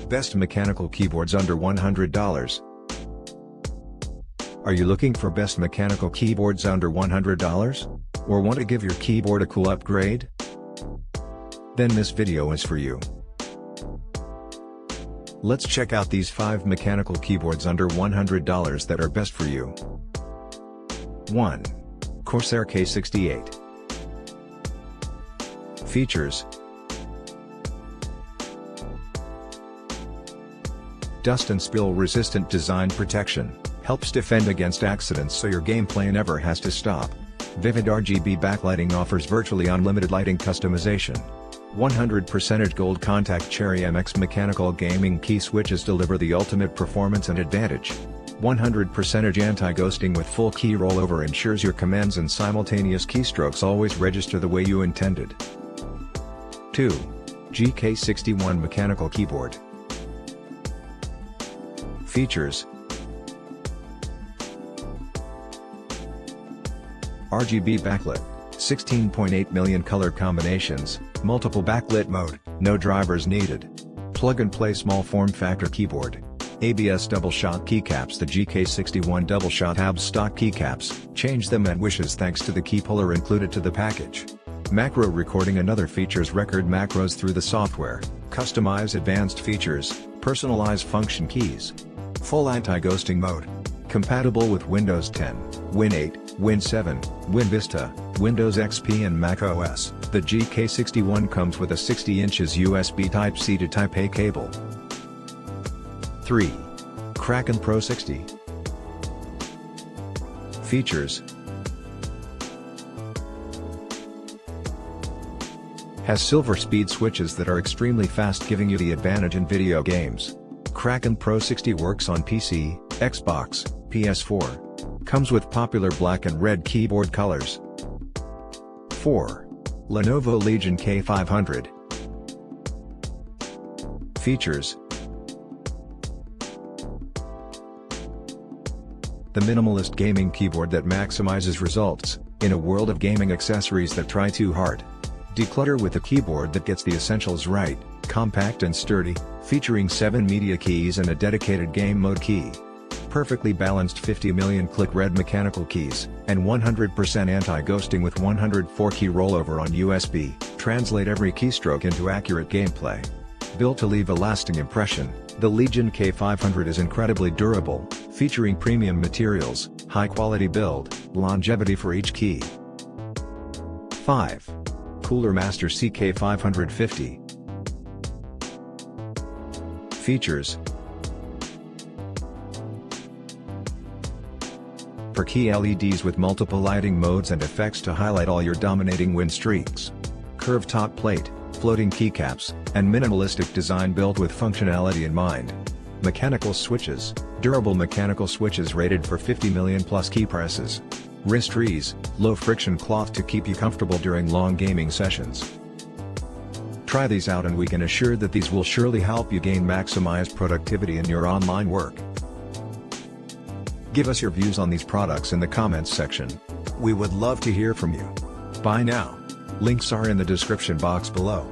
Best mechanical keyboards under $100. Are you looking for best mechanical keyboards under $100? Or want to give your keyboard a cool upgrade? Then this video is for you. Let's check out these 5 mechanical keyboards under $100 that are best for you. 1. Corsair K68. Features: dust and spill resistant design protection, helps defend against accidents so your gameplay never has to stop. Vivid RGB backlighting offers virtually unlimited lighting customization. 100% gold contact Cherry MX mechanical gaming key switches deliver the ultimate performance and advantage. 100% anti-ghosting with full key rollover ensures your commands and simultaneous keystrokes always register the way you intended. 2. K61 mechanical keyboard. Features: RGB backlit, 16.8 million color combinations, multiple backlit mode, no drivers needed. Plug-and-play small form factor keyboard. ABS double shot keycaps. The K61 double shot have stock keycaps, change them at wishes thanks to the key puller included to the package. Macro recording. Another features record macros through the software, customize advanced features, personalize function keys. Full anti-ghosting mode. Compatible with Windows 10, Win 8, Win 7, Win Vista, Windows XP and Mac OS. The K61 comes with a 60 inches USB Type-C to Type-A cable. 3. Kraken Pro 60. Features: has silver speed switches that are extremely fast, giving you the advantage in video games. Kraken Pro 60 works on PC, Xbox, PS4. Comes with popular black and red keyboard colors. 4. Lenovo Legion K500. Features: the minimalist gaming keyboard that maximizes results, in a world of gaming accessories that try too hard. Declutter with a keyboard that gets the essentials right, compact and sturdy, featuring 7 media keys and a dedicated game mode key. Perfectly balanced 50 million click red mechanical keys, and 100% anti-ghosting with 104 key rollover on USB, translate every keystroke into accurate gameplay. Built to leave a lasting impression, the Legion K500 is incredibly durable, featuring premium materials, high-quality build, longevity for each key. 5. Cooler Master CK550. Features: per key LEDs with multiple lighting modes and effects to highlight all your dominating win streaks. Curved top plate, floating keycaps, and minimalistic design built with functionality in mind. Mechanical switches, durable mechanical switches rated for 50 million plus key presses. Wrist ease, low friction cloth to keep you comfortable during long gaming sessions. Try these out and we can assure that these will surely help you gain maximized productivity in your online work. Give us your views on these products in the comments section. We would love to hear from you. Bye now. Links are in the description box below.